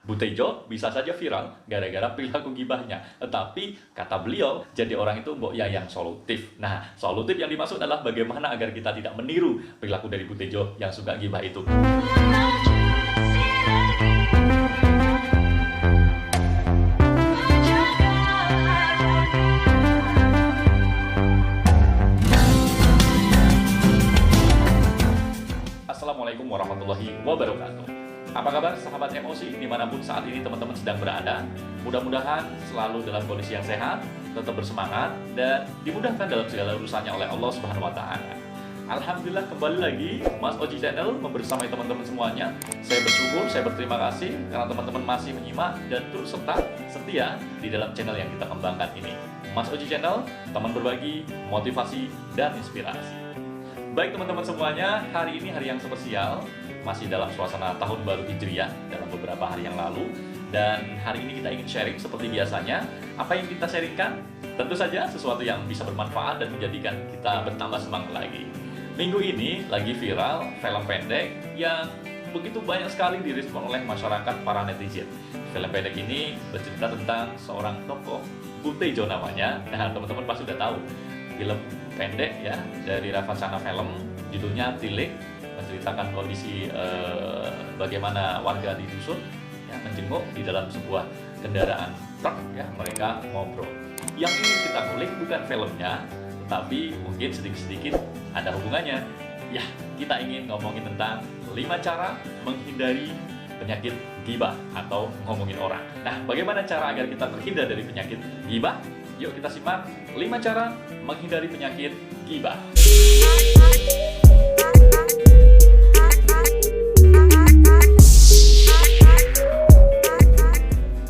Butejo bisa saja viral gara-gara perilaku gibahnya. Tetapi kata beliau, jadi orang itu mbok ya yang solutif. Nah, solutif yang dimaksud adalah bagaimana agar kita tidak meniru perilaku dari Butejo yang suka gibah itu. Assalamualaikum warahmatullahi wabarakatuh. Apa kabar sahabat emosi dimanapun saat ini teman-teman sedang berada? Mudah-mudahan selalu dalam kondisi yang sehat, tetap bersemangat, dan dimudahkan dalam segala urusannya oleh Allah Subhanahu wa Ta'ala. Alhamdulillah, kembali lagi Mas Oji Channel membersamai teman-teman semuanya. Saya bersyukur, saya berterima kasih karena teman-teman masih menyimak dan terus serta setia di dalam channel yang kita kembangkan ini. Mas Oji Channel, teman berbagi, motivasi, dan inspirasi. Baik teman-teman semuanya, hari ini hari yang spesial, masih dalam suasana tahun baru Hijriah dalam beberapa hari yang lalu. Dan hari ini kita ingin sharing seperti biasanya. Apa yang kita sharingkan? Tentu saja sesuatu yang bisa bermanfaat dan menjadikan kita bertambah semangat lagi. Minggu ini lagi viral film pendek yang begitu banyak sekali direspon oleh masyarakat para netizen. Film pendek ini bercerita tentang seorang tokoh, Butejo namanya. Nah, teman-teman pasti sudah tahu film pendek ya dari Ravasana Film, judulnya Tilik, menceritakan kondisi bagaimana warga di dusun ya, menjenguk di dalam sebuah kendaraan truk ya, mereka ngobrol. Yang ingin kita kulik bukan filmnya, tetapi mungkin sedikit-sedikit ada hubungannya. Ya, kita ingin ngomongin tentang 5 cara menghindari penyakit ghibah atau ngomongin orang. Nah, bagaimana cara agar kita terhindar dari penyakit ghibah? Yuk kita simak 5 cara menghindari penyakit ghibah.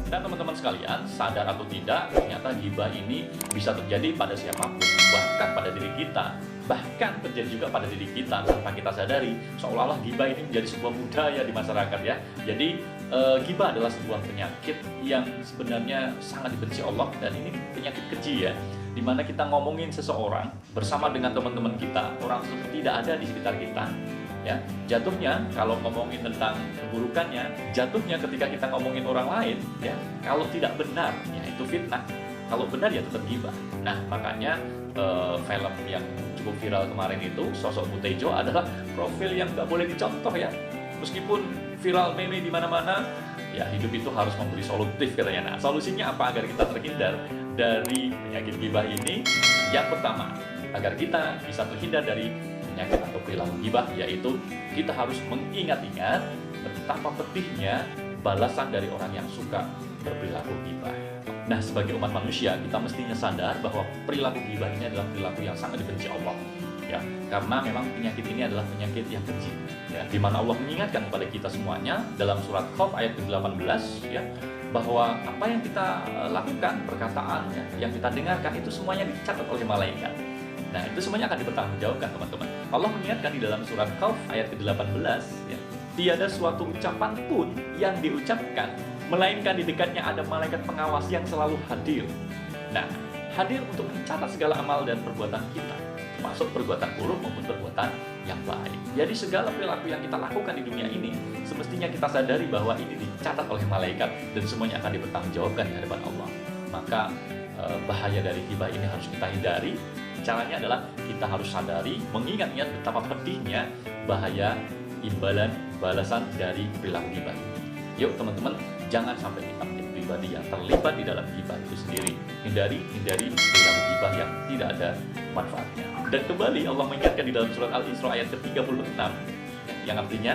Dan teman-teman sekalian, sadar atau tidak, ternyata ghibah ini bisa terjadi pada siapapun, bahkan pada diri kita. Bahkan terjadi juga pada diri kita tanpa kita sadari, seolah-olah ghibah ini menjadi sebuah budaya di masyarakat ya. Jadi ghibah adalah sebuah penyakit yang sebenarnya sangat dibenci Allah, dan ini penyakit keji ya, dimana kita ngomongin seseorang bersama dengan teman-teman kita, orang tersebut tidak ada di sekitar kita ya. Jatuhnya kalau ngomongin tentang keburukannya, jatuhnya ketika kita ngomongin orang lain ya, kalau tidak benar ya itu fitnah, kalau benar ya tetap ghibah. Nah, makanya film yang cukup viral kemarin itu, sosok Butejo adalah profil yang nggak boleh dicontoh ya. Meskipun viral meme di mana-mana, ya hidup itu harus memberi solutif katanya. Nah, solusinya apa agar kita terhindar dari penyakit ghibah ini? Yang pertama, agar kita bisa terhindar dari penyakit atau perilaku ghibah, yaitu kita harus mengingat-ingat betapa pedihnya balasan dari orang yang suka berperilaku ghibah. Nah, sebagai umat manusia, kita mestinya sadar bahwa perilaku ghibah ini adalah perilaku yang sangat dibenci Allah. Ya, karena memang penyakit ini adalah penyakit yang keji. Ya, di mana Allah mengingatkan kepada kita semuanya dalam surat Qaf ayat ke-18 ya, bahwa apa yang kita lakukan, perkataan ya, yang kita dengarkan itu semuanya dicatat oleh malaikat. Nah, itu semuanya akan dipertanggungjawabkan, teman-teman. Allah mengingatkan di dalam surat Qaf ayat ke-18 ya, tiada suatu ucapan pun yang diucapkan melainkan di dekatnya ada malaikat pengawas yang selalu hadir. Nah, hadir untuk mencatat segala amal dan perbuatan kita, termasuk perbuatan buruk maupun perbuatan yang baik. Jadi segala perilaku yang kita lakukan di dunia ini, semestinya kita sadari bahwa ini dicatat oleh malaikat dan semuanya akan dipertanggungjawabkan di hadapan Allah. Maka bahaya dari ghibah ini harus kita hindari. Caranya adalah kita harus sadari, mengingat-ingat betapa pedihnya bahaya imbalan balasan dari perilaku ghibah. Yuk teman-teman, jangan sampai kita menjadi pribadi yang terlibat di dalam ghibah itu sendiri. Hindari perilaku ghibah yang tidak ada manfaatnya. Dan kembali Allah mengingatkan di dalam surat Al-Isra ayat ke-36 yang artinya,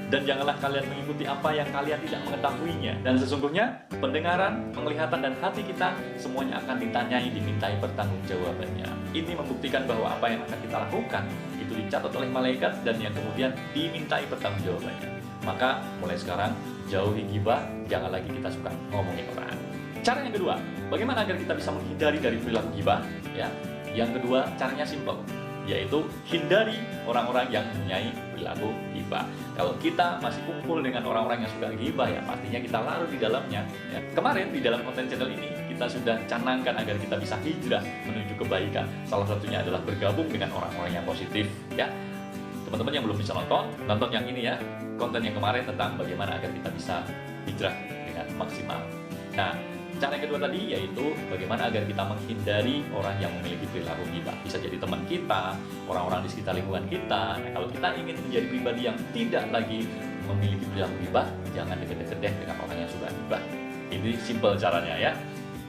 dan janganlah kalian mengikuti apa yang kalian tidak mengetahuinya. Dan sesungguhnya pendengaran, penglihatan, dan hati kita semuanya akan ditanyai, dimintai pertanggungjawabannya. Ini membuktikan bahwa apa yang akan kita lakukan itu dicatat oleh malaikat dan yang kemudian dimintai pertanggungjawabannya. Maka mulai sekarang jauhi ghibah, jangan lagi kita suka ngomongin orang. Cara yang kedua, bagaimana agar kita bisa menghindari dari perilaku ghibah? Ya, yang kedua caranya simpel, yaitu hindari orang-orang yang mempunyai perilaku ghibah. Kalau kita masih kumpul dengan orang-orang yang suka ghibah, ya pastinya kita larut di dalamnya. Ya. Kemarin di dalam konten channel ini kita sudah canangkan agar kita bisa hijrah menuju kebaikan. Salah satunya adalah bergabung dengan orang-orang yang positif. Ya, teman-teman yang belum bisa nonton yang ini ya, konten yang kemarin tentang bagaimana agar kita bisa hijrah maksimal. Nah, cara yang kedua tadi yaitu bagaimana agar kita menghindari orang yang memiliki perilaku ghibah. Bisa jadi teman kita, orang-orang di sekitar lingkungan kita. Nah, kalau kita ingin menjadi pribadi yang tidak lagi memiliki perilaku ghibah, jangan deket-deket deh dengan orang yang suka ghibah. Ini simple caranya ya.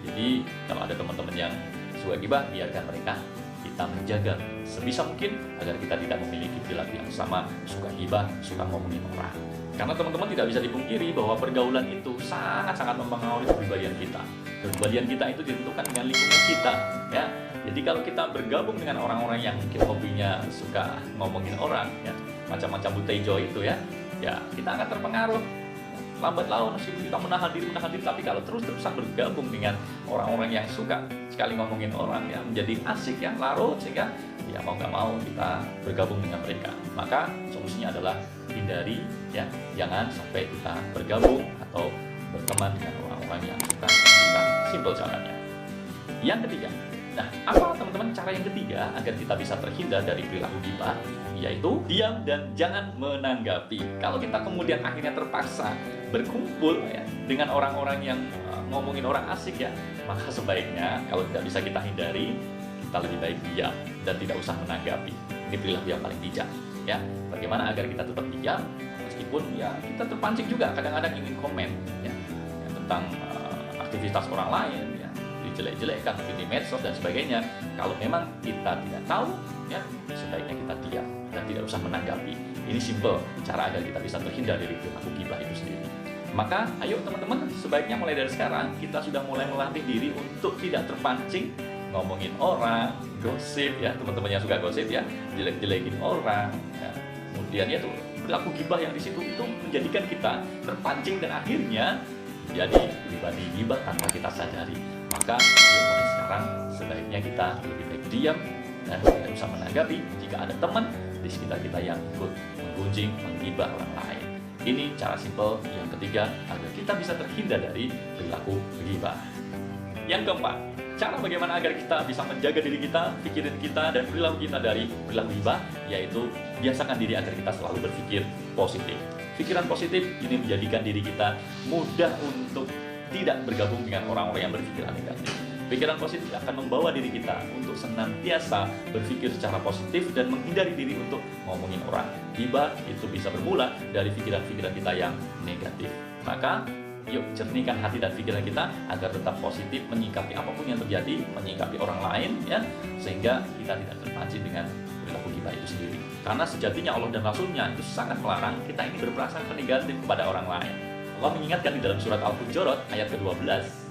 Jadi kalau ada teman-teman yang suka ghibah, biarkan mereka. Kita menjaga sebisa mungkin agar kita tidak memiliki perilaku yang sama, suka ghibah, suka ngomongin orang. Karena teman-teman tidak bisa dipungkiri bahwa pergaulan itu sangat-sangat mempengaruhi kepribadian kita. Kepribadian kita itu ditentukan dengan lingkungan kita, ya. Jadi kalau kita bergabung dengan orang-orang yang mungkin hobinya suka ngomongin orang, ya, macam-macam butejo itu ya kita akan terpengaruh. Lambat laun meskipun kita menahan diri, tapi kalau terus-terusan bergabung dengan orang-orang yang suka sekali ngomongin orang, ya menjadi asik ya, larut, sehingga ya mau nggak mau kita bergabung dengan mereka. Maka solusinya adalah hindari, ya, jangan sampai kita bergabung atau berteman dengan orang-orang yang suka kita. Simple caranya. Yang ketiga, nah apa teman-teman cara yang ketiga agar kita bisa terhindar dari perilaku ghibah? Yaitu diam dan jangan menanggapi. Kalau kita kemudian akhirnya terpaksa berkumpul ya dengan orang-orang yang ngomongin orang asik ya, maka sebaiknya kalau tidak bisa kita hindari, kita lebih baik diam dan tidak usah menanggapi. Ini perilaku yang paling bijak ya. Bagaimana agar kita tetap diam meskipun ya kita terpancing juga kadang-kadang ingin komen ya tentang aktivitas orang lain ya, dijelek-jelekkan mungkin di medsos dan sebagainya. Kalau memang kita tidak tahu ya, sebaiknya kita diam dan tidak usah menanggapi. Ini simple cara agar kita bisa terhindar dari perilaku ghibah itu sendiri. Maka ayo teman-teman, sebaiknya mulai dari sekarang kita sudah mulai melatih diri untuk tidak terpancing ngomongin orang, gosip ya, teman-teman yang suka gosip ya, jelek-jelekin orang ya. Kemudian ya tuh perilaku ghibah yang di situ itu menjadikan kita terpancing dan akhirnya jadi pribadi ghibah tanpa kita sadari. Maka yuk mulai sekarang sebaiknya kita lebih baik diam dan tidak usah menanggapi jika ada teman di sekitar kita yang ikut menggunjing, menggibah orang lain. Ini cara simple yang ketiga agar kita bisa terhindar dari perilaku ghibah. Yang keempat, cara bagaimana agar kita bisa menjaga diri kita, pikiran kita, dan perilaku kita dari perilaku ghibah, yaitu biasakan diri agar kita selalu berpikir positif. Pikiran positif ini menjadikan diri kita mudah untuk tidak bergabung dengan orang-orang yang berpikiran negatif. Pikiran positif akan membawa diri kita untuk senantiasa berpikir secara positif dan menghindari diri untuk ngomongin orang. Ghibah itu bisa bermula dari pikiran-pikiran kita yang negatif. Maka yuk cernihkan hati dan pikiran kita agar tetap positif menyikapi apapun yang terjadi, menyikapi orang lain ya, sehingga kita tidak terpancing dengan perilaku ghibah itu sendiri. Karena sejatinya Allah dan Rasul-Nya itu sangat melarang kita ini berprasangka negatif kepada orang lain. Allah mengingatkan di dalam surat Al-Hujurat ayat ke-12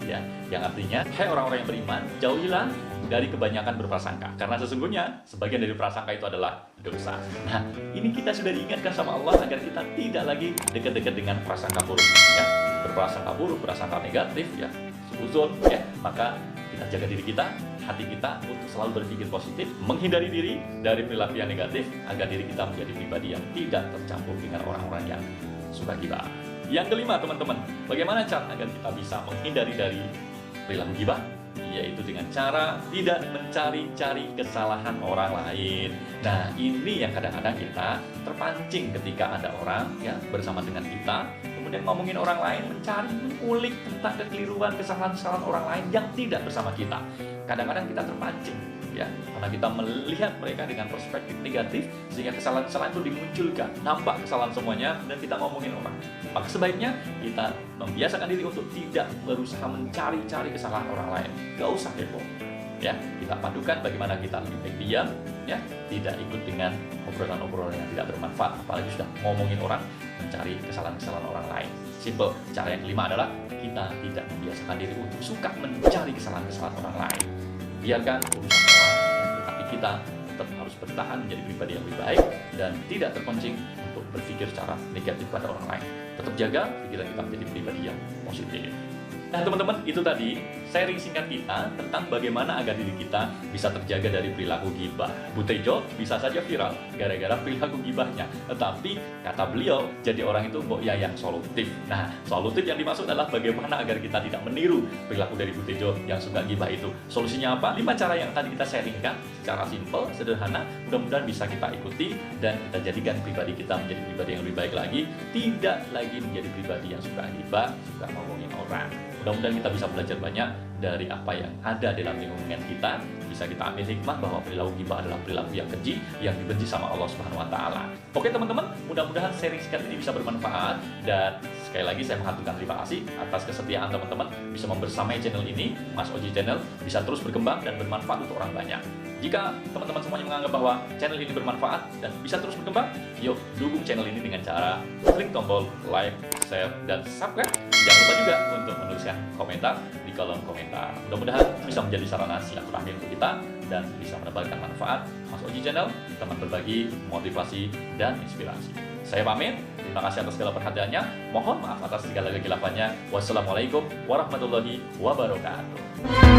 ya, yang artinya, hai orang-orang yang beriman, jauhilah dari kebanyakan berprasangka, karena sesungguhnya sebagian dari prasangka itu adalah dosa. Nah, ini kita sudah diingatkan sama Allah agar kita tidak lagi dekat-dekat dengan prasangka buruk ya, berprasangka buruk, prasangka negatif ya, suzon ya. Maka kita jaga diri kita, hati kita untuk selalu berpikir positif, menghindari diri dari perilaku yang negatif agar diri kita menjadi pribadi yang tidak tercampur dengan orang-orang yang suka ghibah. Yang kelima teman-teman, bagaimana cara agar kita bisa menghindari dari perilaku ghibah? Yaitu dengan cara tidak mencari-cari kesalahan orang lain. Nah, ini yang kadang-kadang kita terpancing ketika ada orang ya bersama dengan kita, kemudian ngomongin orang lain, mencari, mengulik tentang kekeliruan, kesalahan-kesalahan orang lain yang tidak bersama kita. Kadang-kadang kita terpancing ya, karena kita melihat mereka dengan perspektif negatif, sehingga kesalahan-kesalahan itu dimunculkan, nampak kesalahan semuanya, dan kita ngomongin orang. Maka sebaiknya kita membiasakan diri untuk tidak berusaha mencari-cari kesalahan orang lain. Gak usah kepo ya, kita padukan bagaimana kita lebih baik diam ya, tidak ikut dengan obrolan-obrolan yang tidak bermanfaat, apalagi sudah ngomongin orang, mencari kesalahan-kesalahan orang lain. Simple. Cara yang kelima adalah kita tidak membiasakan diri untuk suka mencari kesalahan-kesalahan orang lain. Biarkan urusan orang, tetapi kita tetap harus bertahan menjadi pribadi yang lebih baik dan tidak terpancing untuk berpikir secara negatif pada orang lain. Tetap jaga pikiran kita menjadi pribadi yang positif. Nah teman-teman, itu tadi sharing singkat kita tentang bagaimana agar diri kita bisa terjaga dari perilaku ghibah. Butejo bisa saja viral gara-gara perilaku ghibahnya, tetapi kata beliau, jadi orang itu mbok yang solutif. Nah, solutif yang dimaksud adalah bagaimana agar kita tidak meniru perilaku dari Butejo yang suka ghibah itu. Solusinya apa? 5 cara yang tadi kita sharingkan secara simple, sederhana, mudah-mudahan bisa kita ikuti dan kita jadikan pribadi kita menjadi pribadi yang lebih baik lagi, tidak lagi menjadi pribadi yang suka ghibah, suka ngomongin orang. orang. Mudah-mudahan kita bisa belajar banyak dari apa yang ada dalam lingkungan kita. Bisa kita ambil hikmah bahwa perilaku ghibah adalah perilaku yang keji, yang dibenci sama Allah Subhanahu wa taala. Oke teman-teman, mudah-mudahan sharing singkat ini bisa bermanfaat, dan sekali lagi saya mengaturkan terima kasih atas kesetiaan teman-teman bisa membersamai channel ini, Mas Oji Channel, bisa terus berkembang dan bermanfaat untuk orang banyak. Jika teman-teman semuanya menganggap bahwa channel ini bermanfaat dan bisa terus berkembang, yuk dukung channel ini dengan cara klik tombol like, share, dan subscribe. Jangan lupa juga untuk menuliskan komentar di kolom komentar. Mudah-mudahan bisa menjadi sarana silaturahmi untuk kita dan bisa menebarkan manfaat. Mas Oji Channel, teman berbagi, motivasi, dan inspirasi. Saya pamit, terima kasih atas segala perhatiannya. Mohon maaf atas segala kekhilafan. Wassalamualaikum warahmatullahi wabarakatuh.